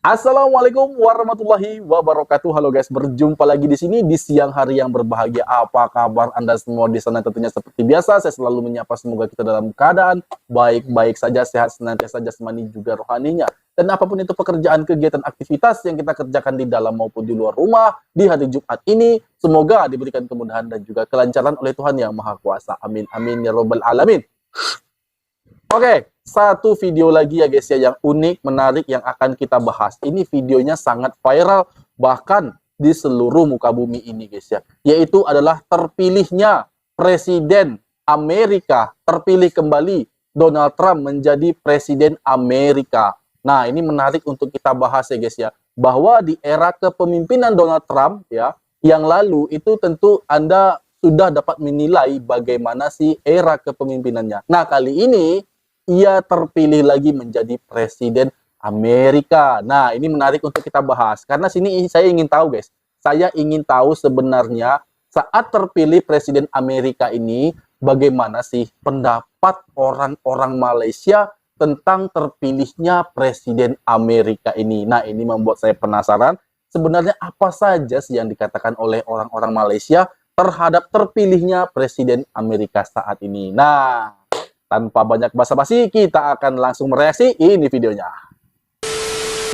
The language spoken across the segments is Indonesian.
Assalamualaikum warahmatullahi wabarakatuh. Halo guys, berjumpa lagi di sini di siang hari yang berbahagia. Apa kabar Anda semua di sana? Tentunya seperti biasa, saya selalu menyapa semoga kita dalam keadaan baik-baik saja, sehat senantiasa jasmani juga rohaninya. Dan apapun itu pekerjaan, kegiatan, aktivitas yang kita kerjakan di dalam maupun di luar rumah di hari Jumat ini, semoga diberikan kemudahan dan juga kelancaran oleh Tuhan Yang Maha Kuasa. Amin amin ya robbal alamin. Oke, satu video lagi ya guys ya yang unik, menarik yang akan kita bahas. Ini videonya sangat viral bahkan di seluruh muka bumi ini guys ya. Yaitu adalah terpilihnya Presiden Amerika, terpilih kembali Donald Trump menjadi Presiden Amerika. Nah, ini menarik untuk kita bahas ya guys ya. Bahwa di era kepemimpinan Donald Trump ya, yang lalu itu tentu Anda sudah dapat menilai bagaimana sih era kepemimpinannya. Nah, kali ini ia terpilih lagi menjadi Presiden Amerika. Nah, ini menarik untuk kita bahas. Karena sini saya ingin tahu guys. Saya ingin tahu sebenarnya saat terpilih Presiden Amerika ini, bagaimana sih pendapat orang-orang Malaysia tentang terpilihnya Presiden Amerika ini. Nah, ini membuat saya penasaran. Sebenarnya apa saja sih yang dikatakan oleh orang-orang Malaysia terhadap terpilihnya Presiden Amerika saat ini. Nah, tanpa banyak basa-basi, kita akan langsung mereaksi ini videonya.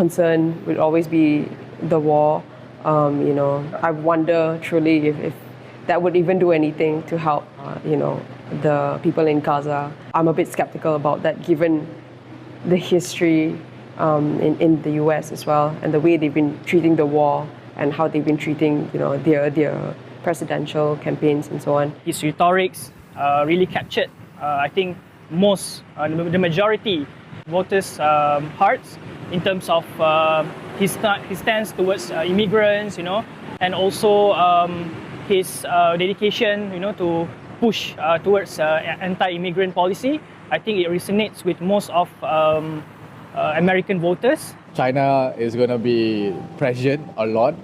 Concern would always be the war. I wonder truly if that would even do anything to help, the people in Gaza. I'm a bit skeptical about that, given the history in the US as well, and the way they've been treating the war and how they've been treating, their presidential campaigns and so on. His rhetorics really captured, I think, the majority voters' hearts in terms of his stance towards immigrants, and also his dedication, to push towards anti-immigrant policy. I think it resonates with most of American voters. China is going to be pressured a lot,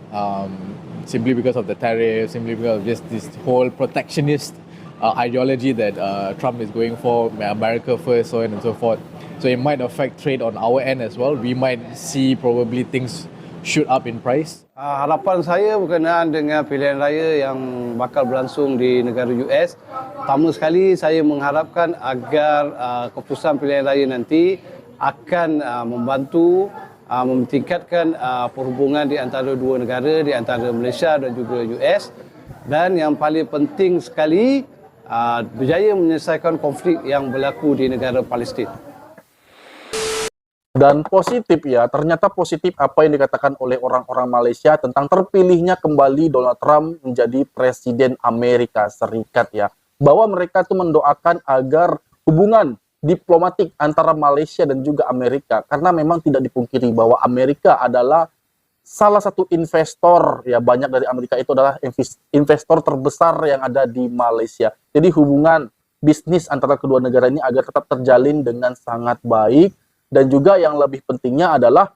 simply because of the tariffs, simply because of just this whole protectionist ideology that Trump is going for, America first, so on and so forth. So it might affect trade on our end as well. We might see probably things shoot up in price. Harapan saya berkenaan dengan pilihan raya yang bakal berlangsung di negara US. Pertama sekali saya mengharapkan agar keputusan pilihan raya nanti akan membantu meningkatkan perhubungan di antara dua negara, di antara Malaysia dan juga US. Dan yang paling penting sekali, berjaya menyelesaikan konflik yang berlaku di negara Palestin. Dan positif ya, ternyata positif apa yang dikatakan oleh orang-orang Malaysia tentang terpilihnya kembali Donald Trump menjadi Presiden Amerika Serikat ya. Bahwa mereka tuh mendoakan agar hubungan diplomatik antara Malaysia dan juga Amerika, karena memang tidak dipungkiri bahwa Amerika adalah salah satu investor, ya banyak dari Amerika itu adalah investor terbesar yang ada di Malaysia. Jadi hubungan bisnis antara kedua negara ini agar tetap terjalin dengan sangat baik. Dan juga yang lebih pentingnya adalah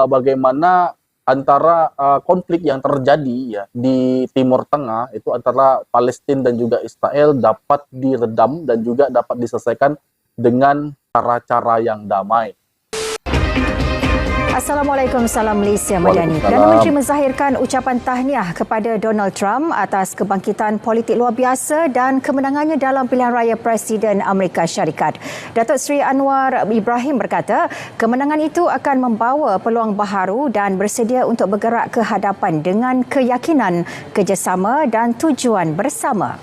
bagaimana antara konflik yang terjadi ya di Timur Tengah itu antara Palestina dan juga Israel dapat diredam dan juga dapat diselesaikan dengan cara-cara yang damai. Assalamualaikum, salam Malaysia Madani. Perdana Menteri menzahirkan ucapan tahniah kepada Donald Trump atas kebangkitan politik luar biasa dan kemenangannya dalam pilihan raya Presiden Amerika Syarikat. Datuk Seri Anwar Ibrahim berkata, kemenangan itu akan membawa peluang baharu dan bersedia untuk bergerak ke hadapan dengan keyakinan, kerjasama dan tujuan bersama.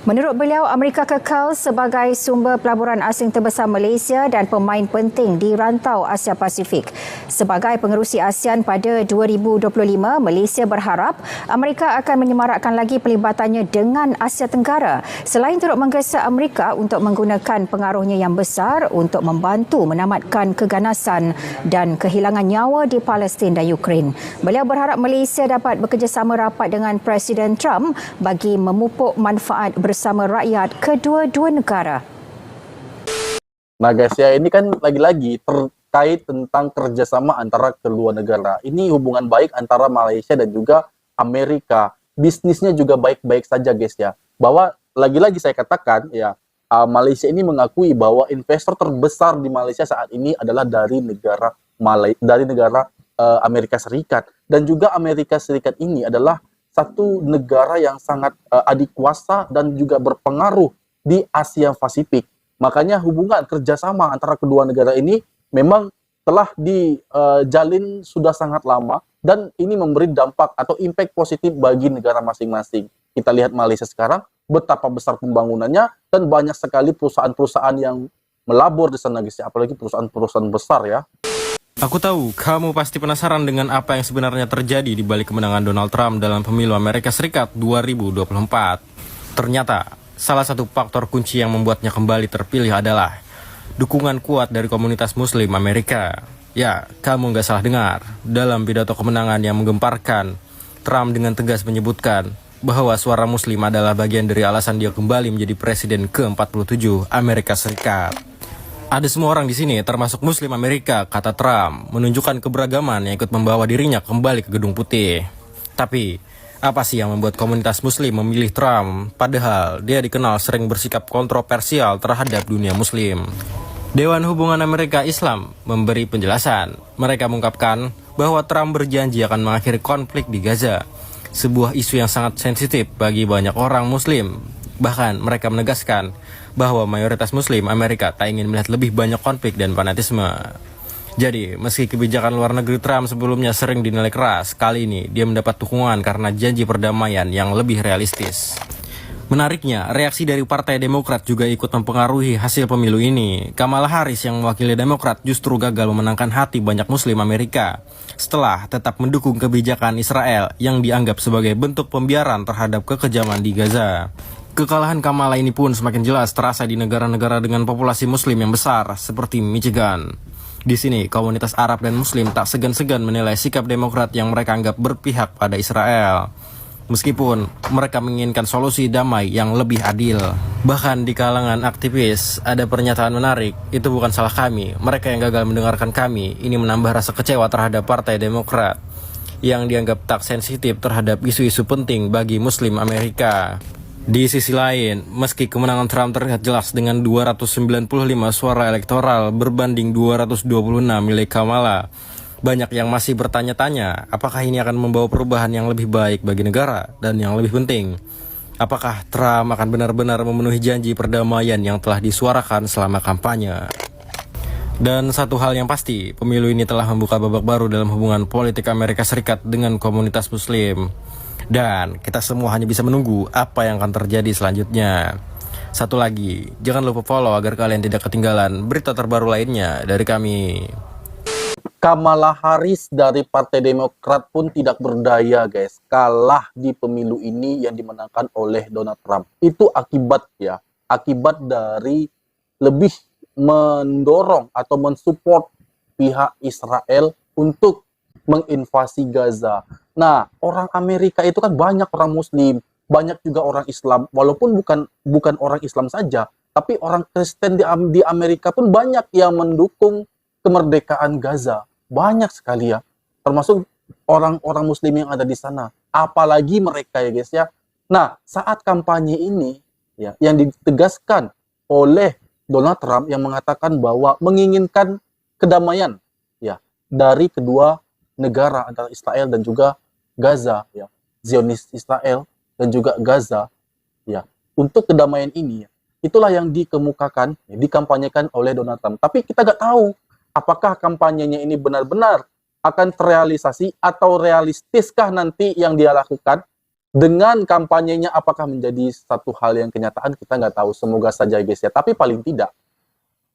Menurut beliau, Amerika kekal sebagai sumber pelaburan asing terbesar Malaysia dan pemain penting di rantau Asia Pasifik. Sebagai pengerusi ASEAN pada 2025, Malaysia berharap Amerika akan menyemarakkan lagi perlibatannya dengan Asia Tenggara selain turut menggesa Amerika untuk menggunakan pengaruhnya yang besar untuk membantu menamatkan keganasan dan kehilangan nyawa di Palestin dan Ukraine. Beliau berharap Malaysia dapat bekerjasama rapat dengan Presiden Trump bagi memupuk manfaat bersama rakyat kedua-dua negara. Nah guys ya, ini kan lagi-lagi terkait tentang kerjasama antara kedua negara. Ini hubungan baik antara Malaysia dan juga Amerika. Bisnisnya juga baik-baik saja guys ya. Bahwa lagi-lagi saya katakan ya, Malaysia ini mengakui bahwa investor terbesar di Malaysia saat ini adalah dari negara dari negara Amerika Serikat. Dan juga Amerika Serikat ini adalah satu negara yang sangat adikuasa dan juga berpengaruh di Asia Pasifik. Makanya hubungan kerjasama antara kedua negara ini memang telah dijalin sudah sangat lama dan ini memberi dampak atau impact positif bagi negara masing-masing. Kita lihat Malaysia sekarang, betapa besar pembangunannya dan banyak sekali perusahaan-perusahaan yang melabur di sana guys, apalagi perusahaan-perusahaan besar ya. Aku tahu kamu pasti penasaran dengan apa yang sebenarnya terjadi di balik kemenangan Donald Trump dalam pemilu Amerika Serikat 2024. Ternyata, salah satu faktor kunci yang membuatnya kembali terpilih adalah dukungan kuat dari komunitas Muslim Amerika. Ya, kamu nggak salah dengar. Dalam pidato kemenangan yang menggemparkan, Trump dengan tegas menyebutkan bahwa suara Muslim adalah bagian dari alasan dia kembali menjadi presiden ke-47 Amerika Serikat. Ada semua orang di sini, termasuk Muslim Amerika, kata Trump, menunjukkan keberagaman yang ikut membawa dirinya kembali ke Gedung Putih. Tapi, apa sih yang membuat komunitas Muslim memilih Trump, padahal dia dikenal sering bersikap kontroversial terhadap dunia Muslim? Dewan Hubungan Amerika Islam memberi penjelasan. Mereka mengungkapkan bahwa Trump berjanji akan mengakhiri konflik di Gaza, sebuah isu yang sangat sensitif bagi banyak orang Muslim. Bahkan mereka menegaskan bahwa mayoritas Muslim Amerika tak ingin melihat lebih banyak konflik dan fanatisme. Jadi, meski kebijakan luar negeri Trump sebelumnya sering dinilai keras, kali ini dia mendapat dukungan karena janji perdamaian yang lebih realistis. Menariknya, reaksi dari Partai Demokrat juga ikut mempengaruhi hasil pemilu ini. Kamala Harris yang mewakili Demokrat justru gagal memenangkan hati banyak Muslim Amerika setelah tetap mendukung kebijakan Israel yang dianggap sebagai bentuk pembiaran terhadap kekejaman di Gaza. Kekalahan Kamala ini pun semakin jelas terasa di negara-negara dengan populasi Muslim yang besar seperti Michigan. Di sini, komunitas Arab dan Muslim tak segan-segan menilai sikap Demokrat yang mereka anggap berpihak pada Israel. Meskipun mereka menginginkan solusi damai yang lebih adil. Bahkan di kalangan aktivis, ada pernyataan menarik, itu bukan salah kami, mereka yang gagal mendengarkan kami. Ini menambah rasa kecewa terhadap Partai Demokrat yang dianggap tak sensitif terhadap isu-isu penting bagi Muslim Amerika. Di sisi lain, meski kemenangan Trump terlihat jelas dengan 295 suara elektoral berbanding 226 milik Kamala, banyak yang masih bertanya-tanya apakah ini akan membawa perubahan yang lebih baik bagi negara, dan yang lebih penting, apakah Trump akan benar-benar memenuhi janji perdamaian yang telah disuarakan selama kampanye. Dan satu hal yang pasti, pemilu ini telah membuka babak baru dalam hubungan politik Amerika Serikat dengan komunitas Muslim. Dan kita semua hanya bisa menunggu apa yang akan terjadi selanjutnya. Satu lagi, jangan lupa follow agar kalian tidak ketinggalan berita terbaru lainnya dari kami. Kamala Harris dari Partai Demokrat pun tidak berdaya guys, kalah di pemilu ini yang dimenangkan oleh Donald Trump. Itu akibat dari lebih mendorong atau mensupport pihak Israel untuk menginvasi Gaza. Nah, orang Amerika itu kan banyak orang Muslim, banyak juga orang Islam, walaupun bukan orang Islam saja, tapi orang Kristen di Amerika pun banyak yang mendukung kemerdekaan Gaza. Banyak sekali ya, termasuk orang-orang Muslim yang ada di sana. Apalagi mereka ya guys ya. Nah, saat kampanye ini ya, yang ditegaskan oleh Donald Trump yang mengatakan bahwa menginginkan kedamaian ya dari kedua negara antara Israel dan juga Gaza ya, Zionis Israel dan juga Gaza ya. Untuk kedamaian ini ya, itulah yang dikemukakan, ya, dikampanyekan oleh Donald Trump. Tapi kita nggak tahu apakah kampanyenya ini benar-benar akan terrealisasi atau realistiskah nanti yang dia lakukan. Dengan kampanyenya apakah menjadi satu hal yang kenyataan, kita nggak tahu. Semoga saja guys ya. Tapi paling tidak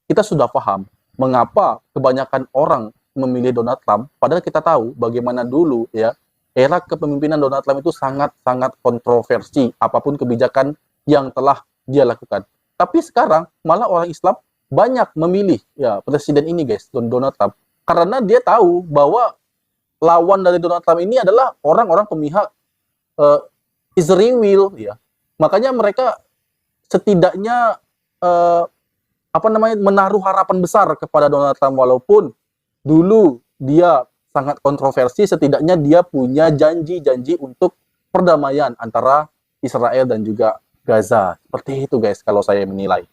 kita sudah paham mengapa kebanyakan orang memilih Donald Trump, padahal kita tahu bagaimana dulu ya era kepemimpinan Donald Trump itu sangat-sangat kontroversi apapun kebijakan yang telah dia lakukan. Tapi sekarang malah orang Islam banyak memilih ya presiden ini guys, Donald Trump, karena dia tahu bahwa lawan dari Donald Trump ini adalah orang-orang pemihak Israel ya. Makanya mereka setidaknya menaruh harapan besar kepada Donald Trump, walaupun dulu dia sangat kontroversi, setidaknya dia punya janji-janji untuk perdamaian antara Israel dan juga Gaza. Seperti itu guys kalau saya menilai.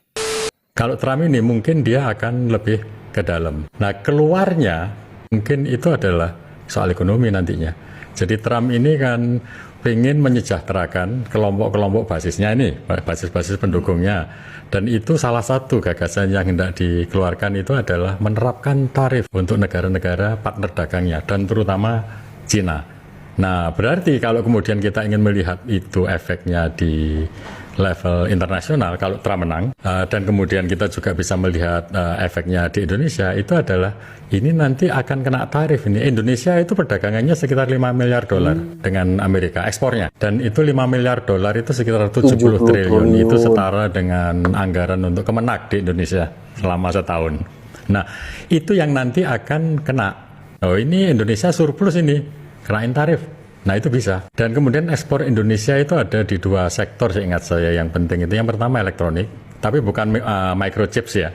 Kalau Trump ini mungkin dia akan lebih ke dalam. Nah keluarnya Mungkin itu adalah soal ekonomi nantinya. Jadi Trump ini kan ingin menyejahterakan kelompok-kelompok basisnya ini, basis-basis pendukungnya. Dan itu salah satu gagasan yang hendak dikeluarkan itu adalah menerapkan tarif untuk negara-negara partner dagangnya dan terutama Cina. Nah, berarti kalau kemudian kita ingin melihat itu efeknya di level internasional kalau Trump menang, dan kemudian kita juga bisa melihat efeknya di Indonesia, itu adalah ini nanti akan kena tarif ini. Indonesia itu perdagangannya sekitar 5 miliar dolar dengan Amerika ekspornya, dan itu 5 miliar dolar itu sekitar 70 triliun. Itu setara dengan anggaran untuk Kemenak di Indonesia selama setahun. Nah, itu yang nanti akan kena. Oh, ini Indonesia surplus ini, kenain tarif. Nah, itu bisa. Dan kemudian ekspor Indonesia itu ada di 2 sektor seingat saya yang penting itu. Yang pertama elektronik, tapi bukan microchips ya.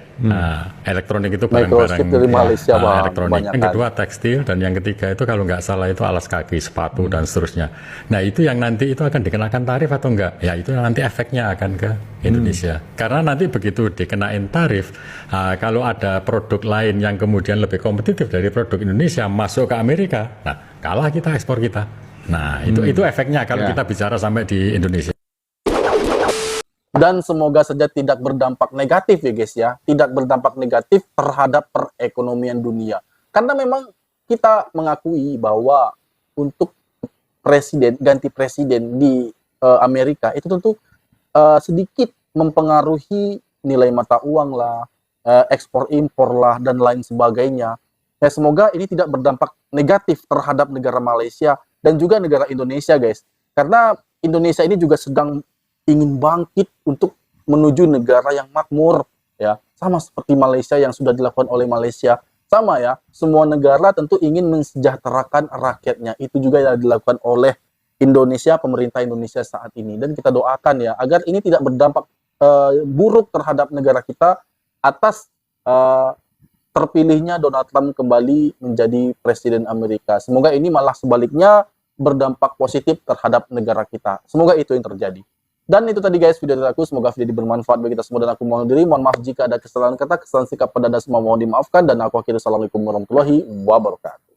Elektronik itu barang-barang dari Malaysia, elektronik. Yang kedua tekstil, dan yang ketiga itu kalau nggak salah itu alas kaki, sepatu dan seterusnya. Nah, itu yang nanti itu akan dikenakan tarif atau enggak? Ya, itu nanti efeknya akan ke Indonesia. Karena nanti begitu dikenain tarif, kalau ada produk lain yang kemudian lebih kompetitif dari produk Indonesia masuk ke Amerika, nah kalah kita ekspor kita. Nah, itu efeknya kalau kita bicara sampai di Indonesia. Dan semoga saja tidak berdampak negatif ya guys ya. Tidak berdampak negatif terhadap perekonomian dunia. Karena memang kita mengakui bahwa untuk ganti presiden di Amerika itu tentu sedikit mempengaruhi nilai mata uang lah, ekspor impor lah, dan lain sebagainya. Ya, semoga ini tidak berdampak negatif terhadap negara Malaysia dan juga negara Indonesia guys. Karena Indonesia ini juga sedang ingin bangkit untuk menuju negara yang makmur ya. Sama seperti Malaysia yang sudah dilakukan oleh Malaysia. Sama ya, semua negara tentu ingin mensejahterakan rakyatnya. Itu juga yang dilakukan oleh Indonesia, pemerintah Indonesia saat ini. Dan kita doakan ya agar ini tidak berdampak buruk terhadap negara kita atas terpilihnya Donald Trump kembali menjadi presiden Amerika. Semoga ini malah sebaliknya berdampak positif terhadap negara kita. Semoga itu yang terjadi. Dan itu tadi guys video dari aku. Semoga video ini bermanfaat bagi kita semua dan aku mohon diri. Mohon maaf jika ada kesalahan kata, kesalahan sikap pada Anda semua mohon dimaafkan. Dan aku akhiri. Assalamualaikum warahmatullahi wabarakatuh.